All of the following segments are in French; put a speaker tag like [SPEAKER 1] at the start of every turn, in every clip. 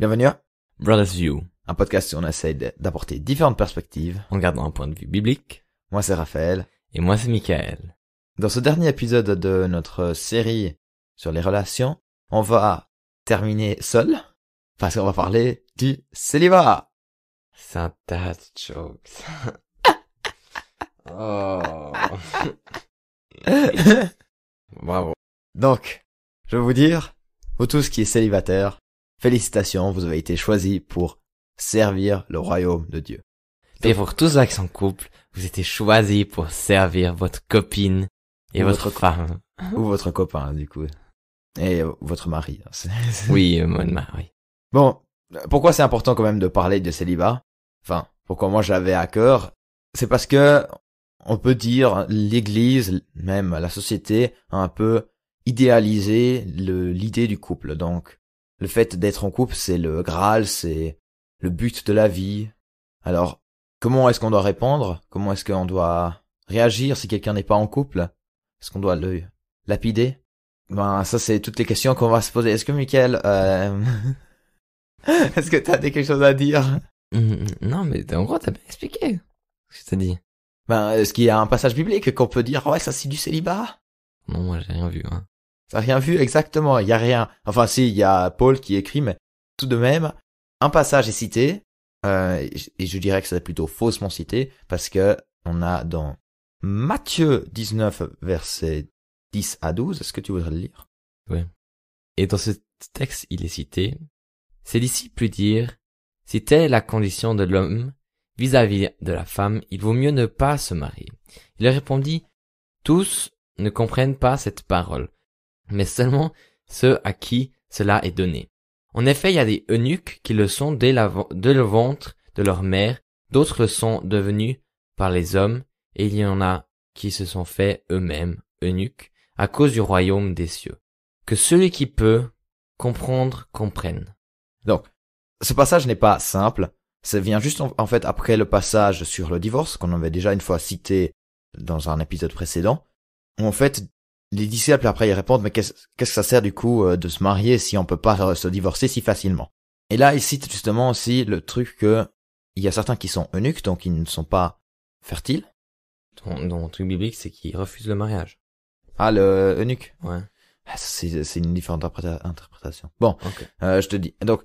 [SPEAKER 1] Bienvenue à
[SPEAKER 2] Brothers View,
[SPEAKER 1] un podcast où on essaie d'apporter différentes perspectives.
[SPEAKER 2] en gardant un point de vue biblique.
[SPEAKER 1] Moi c'est Raphaël.
[SPEAKER 2] Et moi c'est Michael.
[SPEAKER 1] Dans ce dernier épisode de notre série sur les relations, on va terminer seul, parce qu'on va parler du célibat.
[SPEAKER 2] C'est un tas de jokes. Oh. Bravo.
[SPEAKER 1] Donc, je vais vous dire, vous tous qui êtes célibataires, félicitations, vous avez été choisis pour servir le royaume de Dieu.
[SPEAKER 2] Et pour tous ceux qui sont en couple, vous étiez choisis pour servir votre copine et
[SPEAKER 1] Ou
[SPEAKER 2] votre
[SPEAKER 1] votre
[SPEAKER 2] femme.
[SPEAKER 1] Ou votre copain, du coup. Et votre mari.
[SPEAKER 2] Oui, moi de oui.
[SPEAKER 1] Bon, pourquoi c'est important quand même de parler de célibat? Enfin, pourquoi moi j'avais à cœur? C'est parce que on peut dire l'église, même la société, a un peu idéalisé l'idée du couple. Donc, le fait d'être en couple, c'est le Graal, c'est le but de la vie. Alors, comment est-ce qu'on doit répondre? Comment est-ce qu'on doit réagir si quelqu'un n'est pas en couple? Est-ce qu'on doit le lapider? Ben, ça c'est toutes les questions qu'on va se poser. Est-ce que Mickaël, est-ce que t'as quelque chose à dire?
[SPEAKER 2] Non, mais en gros, t'as bien expliqué ce que je t'ai dit.
[SPEAKER 1] Ben, est-ce qu'il y a un passage biblique qu'on peut dire, ouais, ça c'est du célibat?
[SPEAKER 2] Non, moi j'ai rien vu, hein.
[SPEAKER 1] T'as rien vu exactement, il y a rien. Enfin si, il y a Paul qui écrit, mais tout de même, un passage est cité, et je dirais que c'est plutôt faussement cité, parce que on a dans Matthieu 19, versets 10 à 12, est-ce que tu voudrais le lire?
[SPEAKER 2] Oui. Et dans ce texte, il est cité, ses disciples lui dirent, si telle est la condition de l'homme vis-à-vis de la femme, il vaut mieux ne pas se marier. Il leur répondit, tous ne comprennent pas cette parole, mais seulement ceux à qui cela est donné. En effet, il y a des eunuques qui le sont dès le ventre de leur mère, d'autres le sont devenus par les hommes, et il y en a qui se sont faits eux-mêmes eunuques à cause du royaume des cieux. Que celui qui peut comprendre comprenne.
[SPEAKER 1] Donc, ce passage n'est pas simple, ça vient juste en fait après le passage sur le divorce, qu'on avait déjà une fois cité dans un épisode précédent, où en fait, les disciples après ils répondent, mais qu'est-ce que ça sert du coup de se marier si on peut pas se divorcer si facilement? Et là, ils citent justement aussi le truc que il y a certains qui sont eunuques, donc ils ne sont pas fertiles.
[SPEAKER 2] Dans le truc biblique, c'est qu'ils refusent le mariage.
[SPEAKER 1] Ah, le eunuque.
[SPEAKER 2] Ouais.
[SPEAKER 1] Ah, c'est une différente interprétation. Bon,
[SPEAKER 2] Ok.
[SPEAKER 1] je te dis. Donc,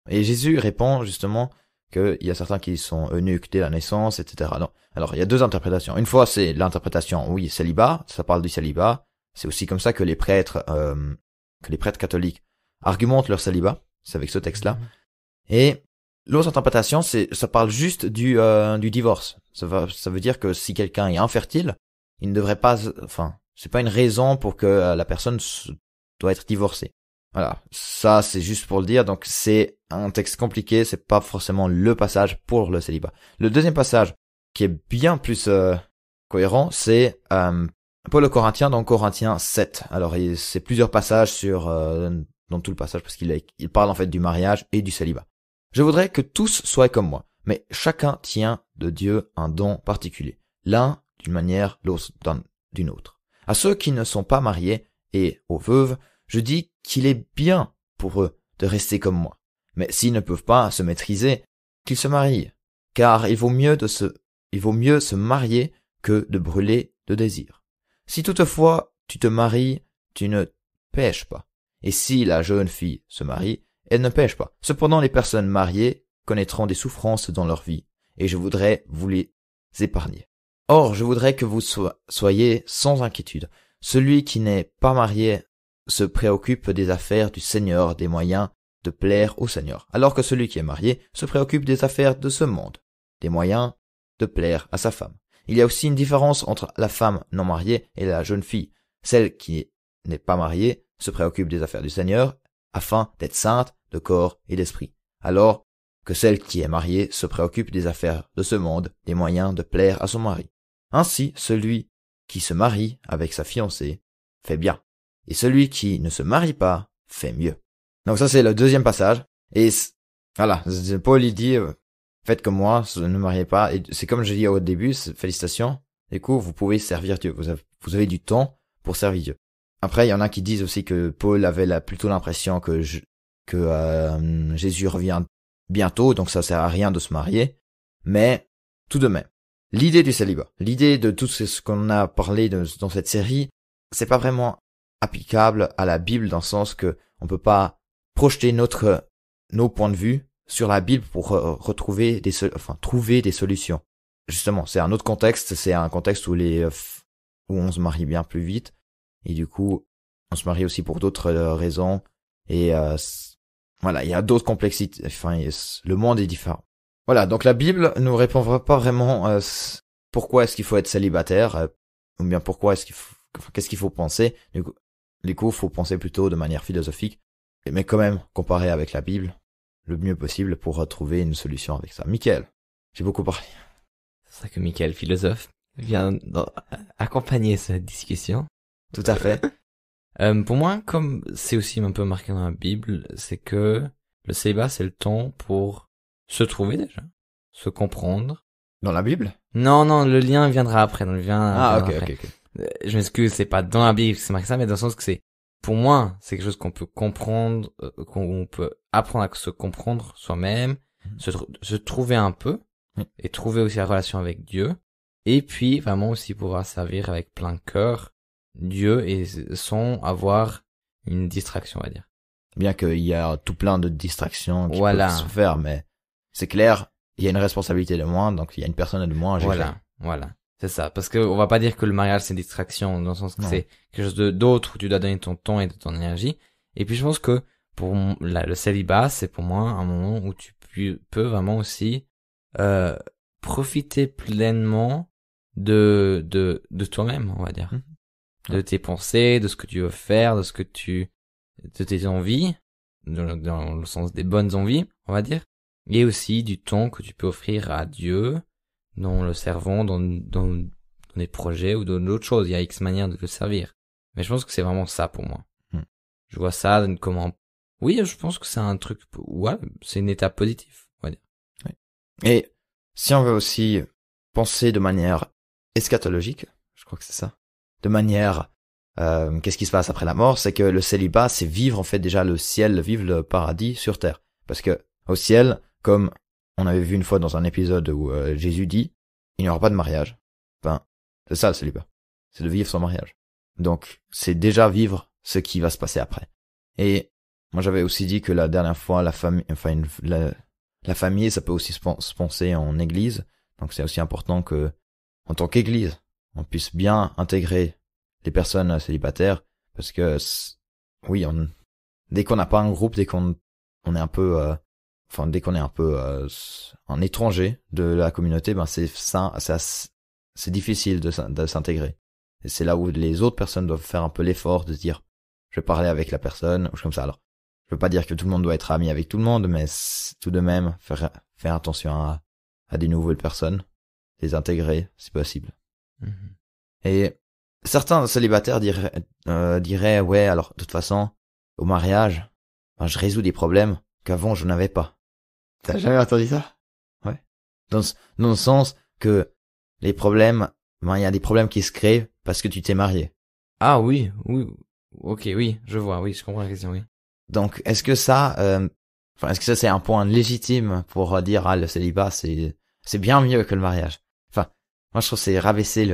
[SPEAKER 1] et Jésus répond justement qu'il y a certains qui sont eunuques dès la naissance, etc. Non. Alors, il y a deux interprétations. Une fois, c'est l'interprétation, oui, célibat, ça parle du célibat. C'est aussi comme ça que les prêtres catholiques argumentent leur célibat. C'est avec ce texte-là. Et l'autre interprétation, ça parle juste du divorce. Ça veut dire que si quelqu'un est infertile, il ne devrait pas, c'est pas une raison pour que la personne doit être divorcée. Voilà. Ça, c'est juste pour le dire. Donc, c'est un texte compliqué. C'est pas forcément le passage pour le célibat. Le deuxième passage, qui est bien plus cohérent, c'est Paul aux Corinthiens dans Corinthiens 7. Alors, c'est plusieurs passages dans tout le passage parce il parle en fait du mariage et du célibat. Je voudrais que tous soient comme moi, mais chacun tient de Dieu un don particulier. L'un d'une manière, l'autre d'une autre. À ceux qui ne sont pas mariés et aux veuves, je dis qu'il est bien pour eux de rester comme moi. Mais s'ils ne peuvent pas se maîtriser, qu'ils se marient. Car il vaut mieux se marier que de brûler de désir. Si toutefois tu te maries, tu ne pèches pas. Et si la jeune fille se marie, elle ne pèche pas. Cependant, les personnes mariées connaîtront des souffrances dans leur vie, et je voudrais vous les épargner. Or, je voudrais que vous soyez sans inquiétude. Celui qui n'est pas marié se préoccupe des affaires du Seigneur, des moyens de plaire au Seigneur, alors que celui qui est marié se préoccupe des affaires de ce monde, des moyens de plaire à sa femme. Il y a aussi une différence entre la femme non mariée et la jeune fille. Celle qui n'est pas mariée se préoccupe des affaires du Seigneur, afin d'être sainte de corps et d'esprit, alors que celle qui est mariée se préoccupe des affaires de ce monde, des moyens de plaire à son mari. Ainsi, celui qui se marie avec sa fiancée fait bien, et celui qui ne se marie pas fait mieux. Donc ça c'est le deuxième passage, et voilà, Paul il dit, faites comme moi, ne mariez pas, et c'est comme je dis au début, félicitations, du coup vous pouvez servir Dieu, vous avez du temps pour servir Dieu. Après il y en a qui disent aussi que Paul avait plutôt l'impression que Jésus revient bientôt, donc ça sert à rien de se marier. Mais tout de même, l'idée du célibat, l'idée de tout ce qu'on a parlé dans cette série, c'est pas vraiment applicable à la Bible dans le sens que on peut pas projeter nos points de vue sur la Bible pour trouver des solutions. Justement, c'est un autre contexte, c'est un contexte où où on se marie bien plus vite et du coup, on se marie aussi pour d'autres raisons et voilà, il y a d'autres complexités, le monde est différent. Voilà, donc la Bible nous répondra pas vraiment pourquoi est-ce qu'il faut être célibataire ou bien pourquoi qu'est-ce qu'il faut penser. Du coup, faut penser plutôt de manière philosophique, mais quand même comparer avec la Bible le mieux possible pour trouver une solution avec ça. Michael, j'ai beaucoup parlé.
[SPEAKER 2] C'est ça que Michael, philosophe, vient accompagner cette discussion.
[SPEAKER 1] Tout à fait.
[SPEAKER 2] Pour moi, comme c'est aussi un peu marqué dans la Bible, c'est que le célibat, c'est le temps pour se trouver déjà, se comprendre.
[SPEAKER 1] Dans la Bible?
[SPEAKER 2] Non, le lien viendra après.
[SPEAKER 1] Ok.
[SPEAKER 2] Je m'excuse, c'est pas dans la Bible que c'est marqué ça, mais dans le sens que pour moi, c'est quelque chose qu'on peut comprendre, qu'on peut apprendre à se comprendre soi-même, se trouver un peu, et trouver aussi la relation avec Dieu, et puis vraiment aussi pouvoir servir avec plein cœur Dieu et sans avoir une distraction, on va dire.
[SPEAKER 1] Bien qu'il y a tout plein de distractions qui peuvent se faire, mais c'est clair, il y a une responsabilité de moins, donc il y a une personne de moins à gérer.
[SPEAKER 2] Voilà. C'est ça. Parce que on va pas dire que le mariage c'est une distraction, dans le sens que c'est quelque chose d'autre où tu dois donner ton temps et de ton énergie. Et puis je pense que pour le célibat, c'est pour moi un moment où tu peux vraiment aussi profiter pleinement de toi-même, on va dire. De tes pensées, de ce que tu veux faire, de tes envies, dans le sens des bonnes envies, on va dire. Et aussi du temps que tu peux offrir à Dieu, dans le servant, dans des projets ou dans d'autres choses. Il y a X manières de le servir. Mais je pense que c'est vraiment ça pour moi. Je vois ça comme oui, je pense que c'est un truc, c'est une étape positive, on va dire.
[SPEAKER 1] Oui. Et si on veut aussi penser de manière eschatologique, je crois que c'est ça, de manière qu'est-ce qui se passe après la mort, c'est que le célibat, c'est vivre en fait déjà le ciel, vivre le paradis sur terre. Parce que au ciel, comme on avait vu une fois dans un épisode où Jésus dit, il n'y aura pas de mariage. Enfin, c'est ça le célibat. C'est de vivre son mariage. Donc, c'est déjà vivre ce qui va se passer après. Et moi, j'avais aussi dit que la dernière fois, la famille, ça peut aussi se penser en église. Donc, c'est aussi important que, en tant qu'église, on puisse bien intégrer les personnes célibataires, parce que, oui, dès qu'on n'a pas un groupe, dès qu'on est un peu, dès qu'on est un peu un étranger de la communauté, c'est difficile de s'intégrer. Et c'est là où les autres personnes doivent faire un peu l'effort de se dire, je vais parler avec la personne, ou comme ça. Alors, je veux pas dire que tout le monde doit être ami avec tout le monde, mais tout de même faire attention à des nouvelles personnes, les intégrer si possible. Et certains célibataires diraient ouais, alors de toute façon, au mariage, je résous des problèmes qu'avant je n'avais pas. T'as jamais entendu ça? Ouais. Dans le sens que les problèmes, il y a des problèmes qui se créent parce que tu t'es marié.
[SPEAKER 2] Ah oui. Ok, oui, je vois, oui, je comprends la question, oui.
[SPEAKER 1] Donc, est-ce que ça c'est un point légitime pour dire le célibat c'est bien mieux que le mariage? Enfin, moi je trouve que c'est rabaisser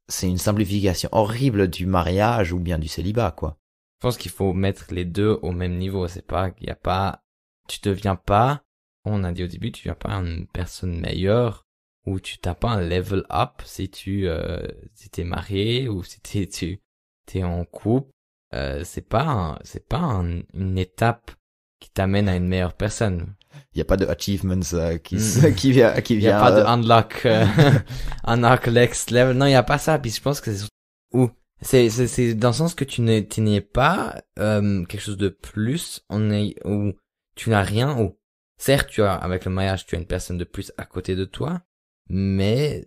[SPEAKER 1] c'est une simplification horrible du mariage ou bien du célibat, quoi.
[SPEAKER 2] Je pense qu'il faut mettre les deux au même niveau. C'est pas qu'il y a pas, tu deviens pas, on a dit au début, tu deviens pas une personne meilleure ou tu t'as pas un level up si si t'es marié ou si t'es en couple. C'est pas une étape qui t'amène à une meilleure personne.
[SPEAKER 1] Il y a pas de achievements qui vient.
[SPEAKER 2] Il y a pas de unlock unlock next level. Non, il y a pas ça. Puis je pense que c'est dans le sens que tu n'es pas quelque chose de plus, où tu n'as rien, ou certes avec le mariage tu as une personne de plus à côté de toi, mais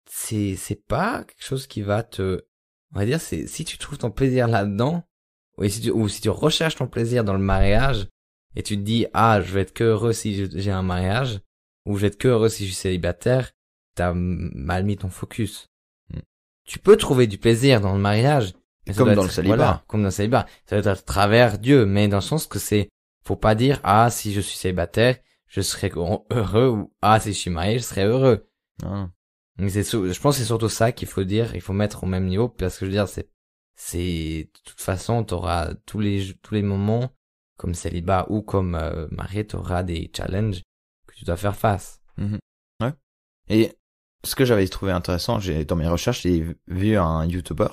[SPEAKER 2] c'est pas quelque chose qui va on va dire, si tu trouves ton plaisir là-dedans, ou si tu recherches ton plaisir dans le mariage et tu te dis je vais être que heureux si j'ai un mariage, ou je vais être que heureux si je suis célibataire, t'as mal mis ton focus. Tu peux trouver du plaisir dans le mariage, Mais ça
[SPEAKER 1] Comme
[SPEAKER 2] doit
[SPEAKER 1] dans
[SPEAKER 2] être-
[SPEAKER 1] le célibat.
[SPEAKER 2] Voilà, comme dans le célibat. Ça doit être à travers Dieu, mais dans le sens que faut pas dire, ah, si je suis célibataire, je serai heureux, ou ah, si je suis marié, je serai heureux.
[SPEAKER 1] Non.
[SPEAKER 2] Mais je pense que c'est surtout ça qu'il faut dire, il faut mettre au même niveau, parce que je veux dire, de toute façon, t'auras tous les moments, comme célibat ou comme marié, t'auras des challenges que tu dois faire face.
[SPEAKER 1] Mhm. Ouais. Et ce que j'avais trouvé intéressant, dans mes recherches, j'ai vu un YouTuber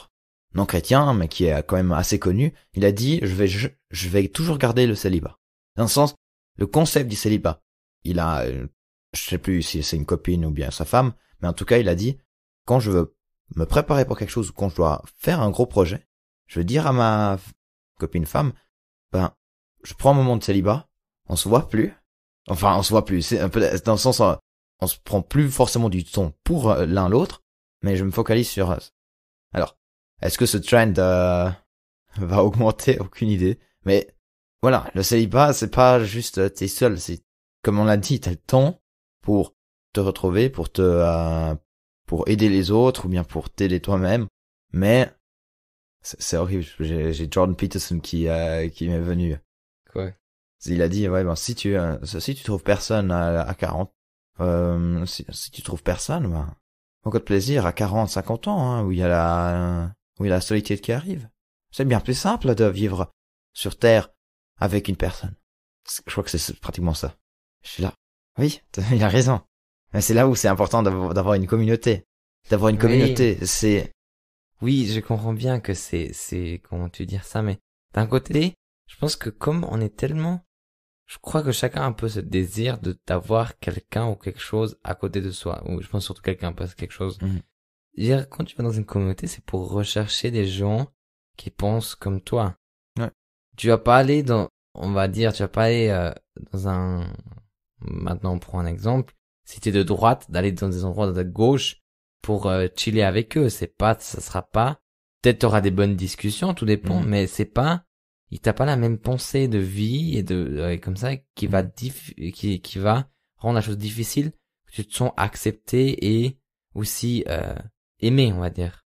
[SPEAKER 1] non chrétien, mais qui est quand même assez connu. Il a dit, je vais toujours garder le célibat. Dans le sens, le concept du célibat. Il a, je sais plus si c'est une copine ou bien sa femme, mais en tout cas, il a dit, quand je veux me préparer pour quelque chose ou quand je dois faire un gros projet, je veux dire à ma copine femme, ben, je prends un moment de célibat, on se voit plus. Enfin, on se voit plus. C'est un peu dans le sens, on se prend plus forcément du temps pour l'un l'autre, mais je me focalise sur. Alors, est-ce que ce trend va augmenter? Aucune idée. Mais voilà, le célibat, c'est pas juste t'es seul. C'est comme on l'a dit, t'as le temps pour te retrouver, pour aider les autres ou bien pour t'aider toi-même. Mais c'est horrible. J'ai Jordan Peterson qui m'est venu.
[SPEAKER 2] Quoi?
[SPEAKER 1] Il a dit ouais ben si tu trouves personne à 40 si tu trouves personne ben beaucoup de plaisir à 40 50 ans hein, où il y a la solitude qui arrive. C'est bien plus simple de vivre sur terre avec une personne. Je crois que c'est pratiquement ça. Je suis là. Oui, il a raison. Mais c'est là où c'est important d'avoir une communauté. D'avoir une communauté, c'est
[SPEAKER 2] Oui, je comprends bien que c'est comment tu dire ça, mais d'un côté, je pense que comme on est tellement, je crois que chacun a un peu ce désir d'avoir quelqu'un ou quelque chose à côté de soi. Ou je pense surtout quelqu'un parce quelque chose. Je veux dire, quand tu vas dans une communauté, c'est pour rechercher des gens qui pensent comme toi.
[SPEAKER 1] Ouais.
[SPEAKER 2] Tu vas pas aller tu vas pas aller maintenant on prend un exemple, si t'es de droite, d'aller dans des endroits de gauche pour chiller avec eux, ça sera pas, peut-être t'auras des bonnes discussions, tout dépend, mais t'as pas la même pensée de vie et comme ça qui va qui va rendre la chose difficile, que tu te sens accepté et aussi aimé, on va dire.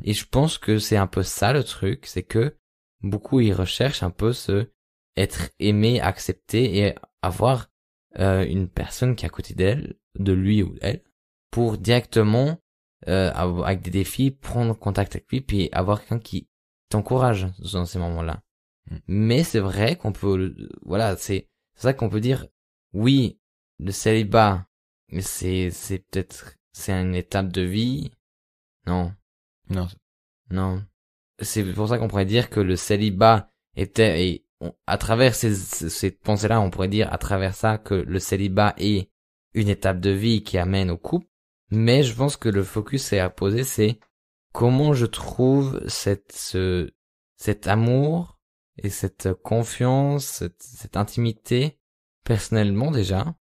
[SPEAKER 2] Et je pense que c'est un peu ça le truc, c'est que beaucoup ils recherchent un peu être aimé, accepté et avoir une personne qui est à côté de lui ou d'elle, pour directement avec des défis prendre contact avec lui puis avoir quelqu'un qui t'encourage dans ces moments-là. Mais c'est vrai qu'on peut, c'est ça qu'on peut dire, oui, le célibat, c'est une étape de vie. Non. C'est pour ça qu'on pourrait dire que le célibat à travers ces pensées-là, on pourrait dire à travers ça que le célibat est une étape de vie qui amène au couple. Mais je pense que le focus à poser, c'est comment je trouve cet amour et cette confiance, cette intimité, personnellement déjà,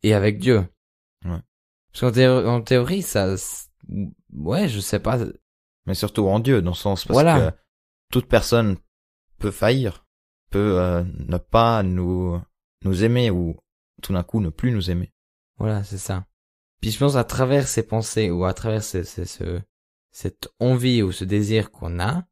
[SPEAKER 2] et avec Dieu.
[SPEAKER 1] Ouais.
[SPEAKER 2] Parce qu'en théorie, ouais, je sais pas.
[SPEAKER 1] Mais surtout en Dieu, dans le sens parce que toute personne peut faillir, peut ne pas nous aimer ou tout d'un coup ne plus nous aimer.
[SPEAKER 2] Voilà, c'est ça. Puis je pense à travers ces pensées ou à travers cette envie ou ce désir qu'on a,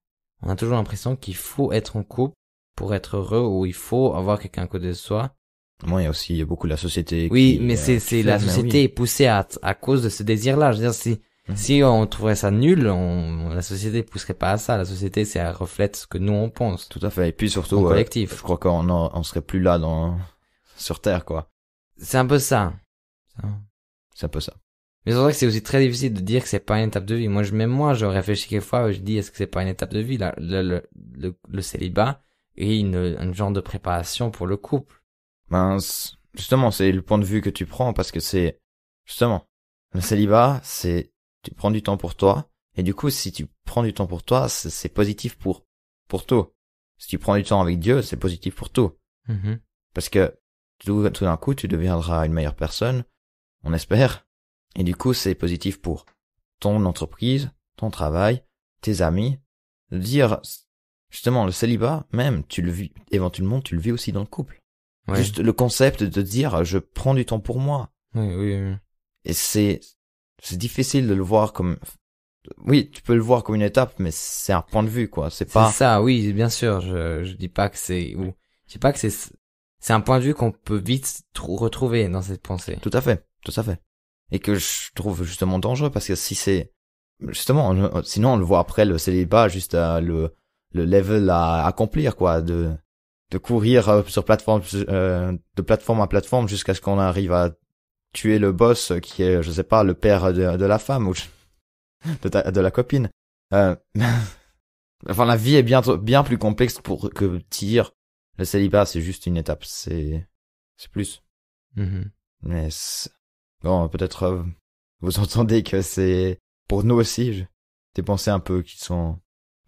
[SPEAKER 2] on a toujours l'impression qu'il faut être en couple pour être heureux ou il faut avoir quelqu'un à côté de soi.
[SPEAKER 1] Moi, il y a aussi beaucoup la société.
[SPEAKER 2] Oui, mais c'est la société est poussée à cause de ce désir-là. Je veux dire, si on trouverait ça nul, la société pousserait pas à ça. La société, elle reflète ce que nous on pense.
[SPEAKER 1] Tout à fait. Et puis surtout,
[SPEAKER 2] collectif.
[SPEAKER 1] Je crois qu'on serait plus là sur Terre, quoi.
[SPEAKER 2] C'est un peu ça.
[SPEAKER 1] C'est un peu ça.
[SPEAKER 2] Mais c'est vrai que c'est aussi très difficile de dire que c'est pas une étape de vie. Je réfléchis quelquefois, je dis, est-ce que c'est pas une étape de vie, là, le célibat et un genre de préparation pour le couple.
[SPEAKER 1] Ben, justement, c'est le point de vue que tu prends parce que justement, le célibat, tu prends du temps pour toi. Et du coup, si tu prends du temps pour toi, c'est positif pour tout. Si tu prends du temps avec Dieu, c'est positif pour tout. Parce que tout d'un coup, tu deviendras une meilleure personne, on espère. Et du coup, c'est positif pour ton entreprise, ton travail, tes amis. De dire, justement, le célibat, même, éventuellement, tu le vis aussi dans le couple. Ouais. Juste le concept de dire, je prends du temps pour moi.
[SPEAKER 2] Oui.
[SPEAKER 1] Et c'est difficile de le voir comme, oui, tu peux le voir comme une étape, mais c'est un point de vue, quoi. C'est
[SPEAKER 2] C'est
[SPEAKER 1] pas,
[SPEAKER 2] ça, oui, bien sûr. Je dis pas que je dis pas que c'est un point de vue qu'on peut vite retrouver dans cette pensée.
[SPEAKER 1] tout à fait, tout à fait. Et que je trouve justement dangereux parce que si c'est, justement, sinon on le voit après le célibat, juste le level à accomplir, quoi, de courir sur plateforme, de plateforme à plateforme jusqu'à ce qu'on arrive à tuer le boss qui est, je sais pas, le père de la femme ou de la copine. Euh, enfin, la vie est bien plus complexe pour que dire le célibat, c'est juste une étape, c'est plus.
[SPEAKER 2] Mhm.
[SPEAKER 1] Mais bon, peut-être vous entendez que c'est pour nous aussi des pensées un peu qui sont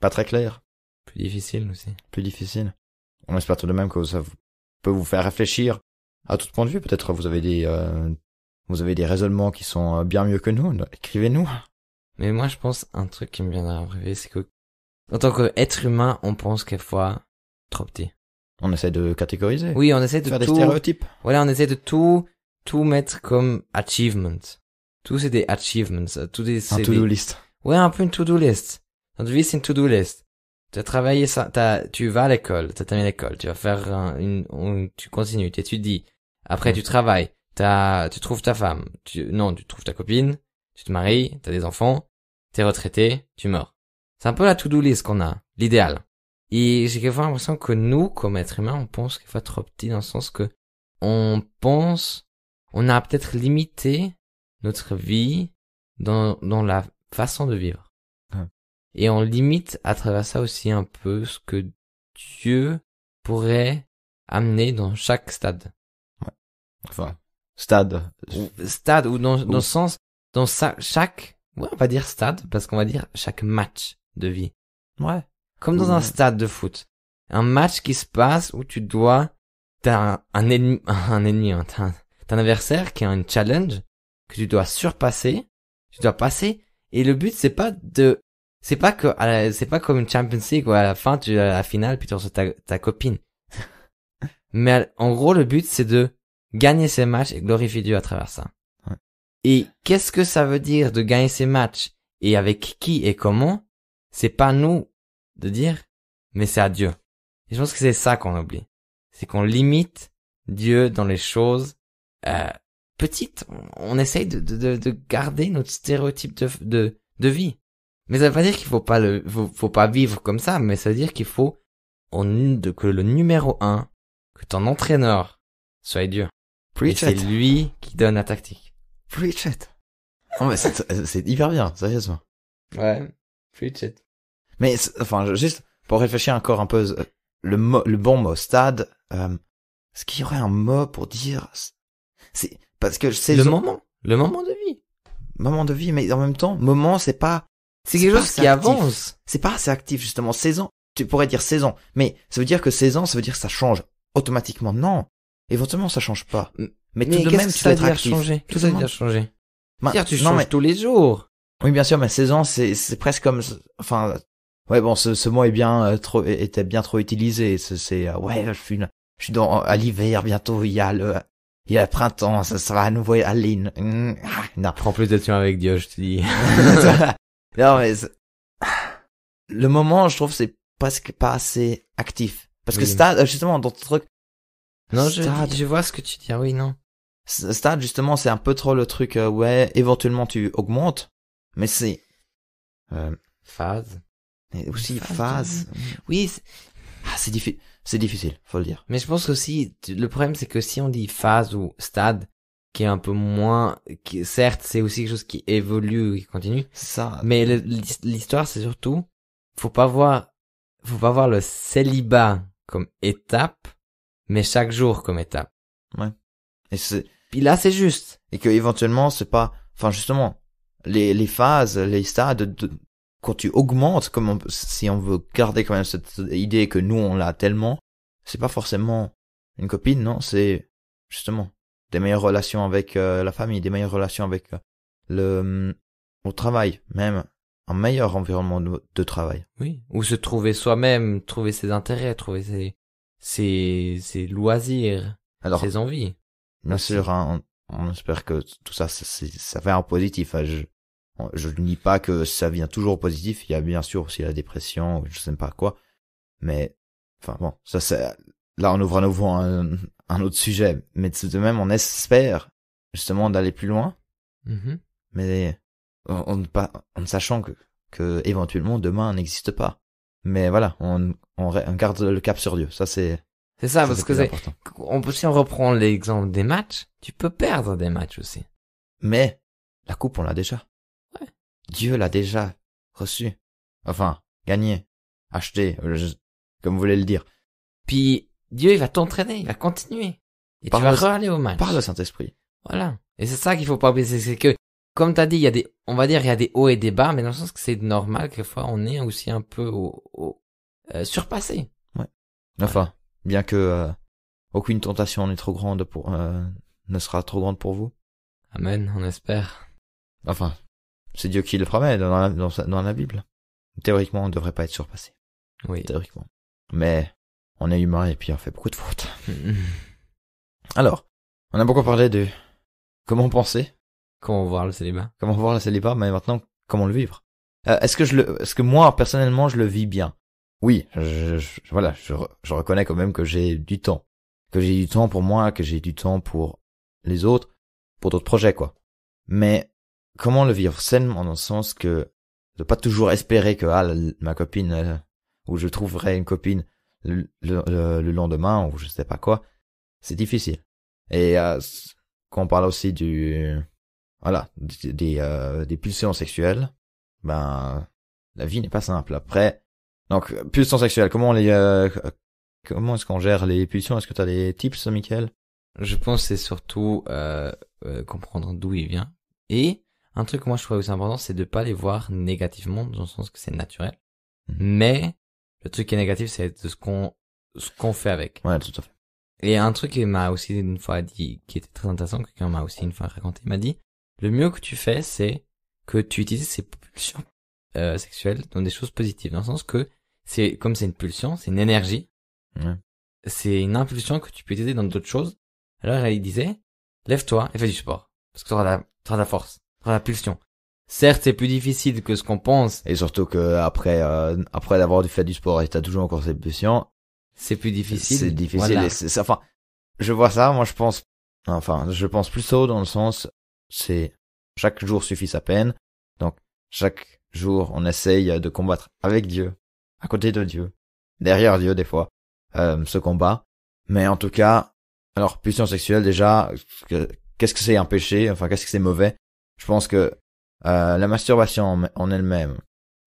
[SPEAKER 1] pas très claires,
[SPEAKER 2] Plus difficile aussi.
[SPEAKER 1] plus difficiles. On espère tout de même que ça peut vous faire réfléchir à tout point de vue. Peut-être vous avez des raisonnements qui sont bien mieux que nous. Écrivez-nous.
[SPEAKER 2] Mais moi, je pense un truc qui me vient d'arriver, c'est que en tant qu'être humain, on pense quelquefois trop petit.
[SPEAKER 1] On essaie de catégoriser.
[SPEAKER 2] Oui, on essaie de
[SPEAKER 1] faire des
[SPEAKER 2] tout.
[SPEAKER 1] stéréotypes.
[SPEAKER 2] Voilà, on essaie de tout mettre comme achievement. Tout c'est des achievements. Tout c'est
[SPEAKER 1] Un to-do list.
[SPEAKER 2] Ouais, un peu une to-do list. Notre vie, c'est une to-do list. Tu as travaillé ça, tu vas à l'école, t'as terminé l'école, tu vas faire tu continues, tu étudies. Après, tu travailles, tu trouves ta femme, tu trouves ta copine, tu te maries, t'as des enfants, t'es retraité, tu meurs. C'est un peu la to-do list qu'on a, l'idéal. Et j'ai quelquefois l'impression que nous, comme êtres humains, on pense quelquefois trop petit dans le sens que on a peut-être limité notre vie dans la façon de vivre.
[SPEAKER 1] Ouais.
[SPEAKER 2] Et on limite à travers ça aussi un peu ce que Dieu pourrait amener dans chaque stade.
[SPEAKER 1] Enfin, stade.
[SPEAKER 2] Stade ou dans le sens, chaque, ouais, on va dire stade, parce qu'on va dire chaque match de vie.
[SPEAKER 1] Ouais.
[SPEAKER 2] Comme dans un stade de foot. Un match qui se passe où t'as un ennemi, t'as un adversaire qui a une challenge que tu dois surpasser, tu dois passer, et le but c'est pas comme une Champions League où à la fin tu es à la finale puis tu reçois ta copine. Mais en gros le but c'est de gagner ces matchs et glorifier Dieu à travers ça.
[SPEAKER 1] Ouais.
[SPEAKER 2] Et qu'est-ce que ça veut dire de gagner ces matchs et avec qui et comment? C'est pas nous de dire, mais c'est à Dieu. Et je pense que c'est ça qu'on oublie. C'est qu'on limite Dieu dans les choses petites. On essaye de garder notre stéréotype de vie. Mais ça veut pas dire qu'il faut pas vivre comme ça, mais ça veut dire qu'il faut que le numéro 1, que ton entraîneur soit Dieu. Et c'est lui qui donne la tactique.
[SPEAKER 1] Preach it. Non, mais c'est hyper bien, sérieusement.
[SPEAKER 2] Ouais, preach it.
[SPEAKER 1] Mais, enfin, juste, pour réfléchir encore un peu, le bon mot, stade, est-ce qu'il y aurait un mot pour dire, c'est, parce que c'est
[SPEAKER 2] le moment de vie.
[SPEAKER 1] Moment de vie, mais en même temps, moment, c'est
[SPEAKER 2] quelque chose qui avance.
[SPEAKER 1] C'est pas assez actif, justement. Saison, tu pourrais dire saison, mais ça veut dire que saison, ça veut dire que ça change automatiquement. Non. Éventuellement, ça change pas. Mais tout de même, tu dois être actif.
[SPEAKER 2] Tout ça veut dire changer. C'est-à-dire, tu
[SPEAKER 1] non,
[SPEAKER 2] changes
[SPEAKER 1] mais
[SPEAKER 2] tous les jours.
[SPEAKER 1] oui, bien sûr, mais saison, c'est presque comme, enfin, ouais, bon, ce mot est était bien trop utilisé. Ouais, je suis à l'hiver, bientôt, il y a le printemps, ça va à nouveau aller, non.
[SPEAKER 2] Prends plus de temps avec Dieu, je te dis.
[SPEAKER 1] Non, mais, le moment, je trouve, c'est presque pas assez actif. Parce que
[SPEAKER 2] Oui.
[SPEAKER 1] stade, justement, dans ton truc.
[SPEAKER 2] Non,
[SPEAKER 1] stade,
[SPEAKER 2] je vois ce que tu dis. Ah oui, non.
[SPEAKER 1] Stade, justement, c'est un peu trop le truc, ouais, éventuellement tu augmentes, mais c'est,
[SPEAKER 2] Phase.
[SPEAKER 1] mais aussi phase.
[SPEAKER 2] Oui,
[SPEAKER 1] C'est difficile, faut le dire.
[SPEAKER 2] mais je pense aussi, le problème c'est que si on dit phase ou stade, qui est un peu moins, certes, c'est aussi quelque chose qui évolue, qui continue,
[SPEAKER 1] Ça.
[SPEAKER 2] mais l'histoire c'est surtout, faut pas voir le célibat comme étape, mais chaque jour comme étape.
[SPEAKER 1] Et
[SPEAKER 2] Puis là, c'est juste.
[SPEAKER 1] que éventuellement, c'est pas, enfin, justement, les phases, les stades, quand tu augmentes, si on veut garder quand même cette idée que nous, on l'a tellement, c'est pas forcément une copine, non, c'est, justement, des meilleures relations avec la famille, des meilleures relations avec au travail, même, un meilleur environnement de travail.
[SPEAKER 2] Oui. Ou se trouver soi-même, trouver ses intérêts, trouver ses loisirs,
[SPEAKER 1] Alors,
[SPEAKER 2] ses envies.
[SPEAKER 1] bien sûr, hein, on espère que tout ça, ça fait un positif. Je ne dis pas que ça vient toujours positif. Il y a bien sûr aussi la dépression, je sais pas quoi. Mais, enfin bon, ça c'est, là on ouvre à nouveau un autre sujet. Mais tout de même, on espère justement d'aller plus loin.
[SPEAKER 2] Mhm.
[SPEAKER 1] Mais en sachant que éventuellement demain n'existe pas. Mais voilà, on garde le cap sur Dieu. Ça c'est
[SPEAKER 2] C'est ça, parce que
[SPEAKER 1] plus important.
[SPEAKER 2] si on reprend l'exemple des matchs, tu peux perdre des matchs aussi.
[SPEAKER 1] Mais la coupe, on l'a déjà.
[SPEAKER 2] Ouais.
[SPEAKER 1] Dieu l'a déjà reçu. Enfin, gagné, acheté, comme vous voulez le dire.
[SPEAKER 2] Puis, Dieu, il va t'entraîner, il va continuer. Et
[SPEAKER 1] Par
[SPEAKER 2] tu vas
[SPEAKER 1] le-
[SPEAKER 2] re-aller au match.
[SPEAKER 1] Par le Saint-Esprit.
[SPEAKER 2] Voilà. Et c'est ça qu'il faut pas oublier, c'est que, comme t'as dit, il y a on va dire, il y a des hauts et des bas, mais dans le sens que c'est normal que des fois on est aussi un peu surpassé.
[SPEAKER 1] Enfin, bien que aucune tentation n'est trop grande ne sera trop grande pour vous.
[SPEAKER 2] Amen, on espère.
[SPEAKER 1] Enfin, c'est Dieu qui le promet dans la Bible. Théoriquement, on ne devrait pas être surpassé.
[SPEAKER 2] Oui.
[SPEAKER 1] Théoriquement. Mais on est humain et puis on fait beaucoup de fautes. Alors, on a beaucoup parlé de comment penser,
[SPEAKER 2] Comment voir le célibat?
[SPEAKER 1] comment voir le célibat, mais maintenant, comment le vivre. Est-ce que moi, personnellement, je le vis bien? Oui, voilà, je reconnais quand même que j'ai du temps. Que j'ai du temps pour moi, que j'ai du temps pour les autres, pour d'autres projets, quoi. Mais, comment le vivre sainement dans le sens que, de pas toujours espérer que, ma copine, ou je trouverai une copine le lendemain, ou je sais pas quoi, c'est difficile. Et, quand on parle aussi des pulsions sexuelles, ben, la vie n'est pas simple. Après, donc, pulsions sexuelles, comment est-ce qu'on gère les pulsions? Est-ce que t'as des tips, Mickaël?
[SPEAKER 2] Je pense que c'est surtout comprendre d'où il vient. Et un truc que moi je trouve aussi important, c'est de pas les voir négativement, dans le sens que c'est naturel. Mais le truc qui est négatif, c'est de ce qu'on fait avec.
[SPEAKER 1] Ouais, tout à fait.
[SPEAKER 2] Et un truc qu'il m'a aussi une fois dit, qui était très intéressant, que quelqu'un m'a aussi une fois raconté, il m'a dit, le mieux que tu fais, c'est que tu utilises ces pulsions sexuelles dans des choses positives, dans le sens que comme c'est une pulsion, c'est une énergie,
[SPEAKER 1] Ouais.
[SPEAKER 2] c'est une impulsion que tu peux utiliser dans d'autres choses. Alors il disait, lève-toi et fais du sport, parce que t'auras de la force, t'auras la pulsion. Certes, c'est plus difficile que ce qu'on pense.
[SPEAKER 1] Et surtout que après d'avoir fait du sport et t'as toujours encore cette pulsion,
[SPEAKER 2] C'est plus difficile.
[SPEAKER 1] c'est difficile.
[SPEAKER 2] Voilà.
[SPEAKER 1] Et enfin, je vois ça, moi je pense plutôt dans le sens, c'est chaque jour suffit sa peine. Donc, chaque jour, on essaye de combattre avec Dieu, à côté de Dieu, derrière Dieu des fois, ce combat. Mais en tout cas, alors, pulsion sexuelle déjà, qu'est-ce que c'est un péché? Enfin, qu'est-ce que c'est mauvais? Je pense que la masturbation en elle-même,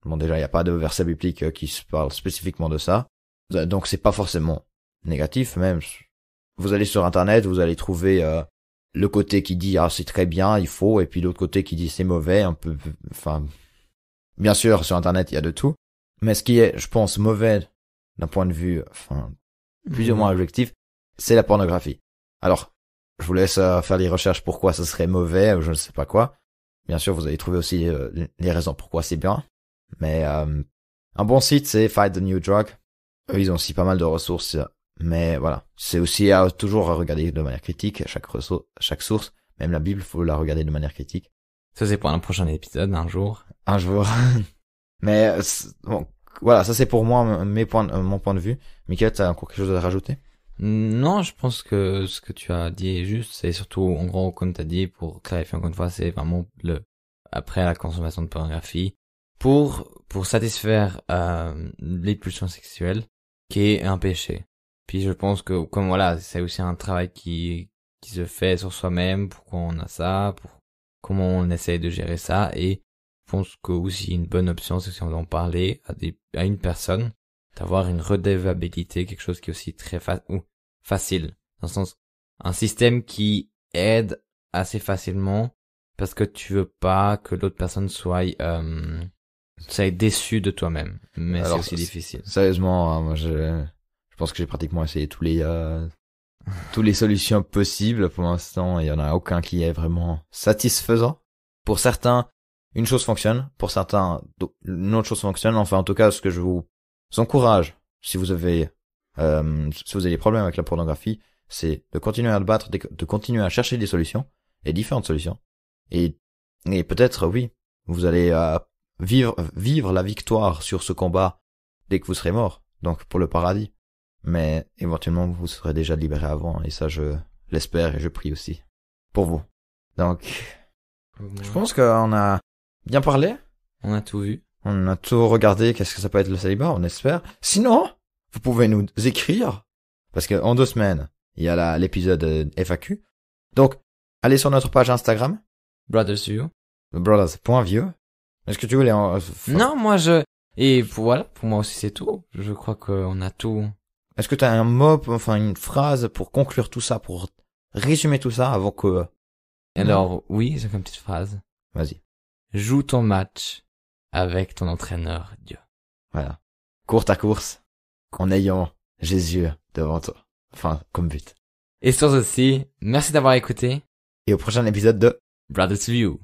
[SPEAKER 1] bon déjà, il n'y a pas de verset biblique qui se parle spécifiquement de ça. Donc c'est pas forcément négatif, même. Vous allez sur internet, vous allez trouver le côté qui dit c'est très bien, il faut, et puis l'autre côté qui dit c'est mauvais, un peu, enfin, bien sûr sur internet il y a de tout, mais ce qui est, je pense, mauvais d'un point de vue, enfin, plus ou moins objectif, c'est la pornographie. Alors, je vous laisse faire les recherches pourquoi ça serait mauvais ou je ne sais pas quoi. Bien sûr, vous allez trouver aussi les raisons pourquoi c'est bien, mais un bon site c'est Fight the New Drug. Eux, ils ont aussi pas mal de ressources, mais voilà. C'est aussi toujours à regarder de manière critique, chaque source. Même la Bible, faut la regarder de manière critique.
[SPEAKER 2] Ça c'est pour un prochain épisode, un jour.
[SPEAKER 1] Un jour. Mais, bon, voilà, ça c'est pour moi, mon point de vue. Mickaël, t'as encore quelque chose à rajouter?
[SPEAKER 2] Non, je pense que ce que tu as dit est juste. C'est surtout, en gros, comme tu as dit, pour clarifier encore une fois, c'est vraiment après la consommation de pornographie, pour satisfaire les pulsions sexuelles, qui est un péché. Puis je pense que, comme voilà, c'est aussi un travail qui se fait sur soi-même, pourquoi on a ça, pour comment on essaye de gérer ça, et je pense que aussi une bonne option, c'est si on doit en parler à une personne, d'avoir une redevabilité, quelque chose qui est aussi très facile, dans le sens, un système qui aide assez facilement, parce que tu veux pas que l'autre personne soit déçu de toi-même, mais c'est aussi difficile.
[SPEAKER 1] Sérieusement, hein, moi je pense que j'ai pratiquement essayé tous les solutions possibles pour l'instant, il y en a aucun qui est vraiment satisfaisant. Pour certains, une chose fonctionne, pour certains, une autre chose fonctionne. Enfin, en tout cas, ce que je vous encourage, si vous avez des problèmes avec la pornographie, c'est de continuer à le battre, de continuer à chercher des solutions, et différentes solutions. Et peut-être, oui, vous allez vivre la victoire sur ce combat dès que vous serez mort, donc pour le paradis. Mais éventuellement, vous serez déjà libéré avant, et ça, je l'espère et je prie aussi pour vous. Donc, je pense qu'on a bien parlé.
[SPEAKER 2] On a tout vu.
[SPEAKER 1] On a tout regardé, qu'est-ce que ça peut être le célibat, on espère. Sinon, vous pouvez nous écrire, parce que en 2 semaines, il y a l'épisode FAQ. Donc, allez sur notre page Instagram,
[SPEAKER 2] Brothers View.
[SPEAKER 1] brothers.vieux. Est-ce que tu voulais
[SPEAKER 2] Non, et pour moi aussi c'est tout. Je crois qu'on a tout.
[SPEAKER 1] Est-ce que tu as un mot, enfin une phrase pour conclure tout ça, pour résumer tout ça avant que...
[SPEAKER 2] Alors, oui, j'ai une petite phrase.
[SPEAKER 1] Vas-y.
[SPEAKER 2] Joue ton match avec ton entraîneur, Dieu.
[SPEAKER 1] Voilà. Cours ta course en ayant Jésus devant toi. Enfin, comme but.
[SPEAKER 2] Et sur ceci, merci d'avoir écouté
[SPEAKER 1] Et au prochain épisode de
[SPEAKER 2] Brothers View.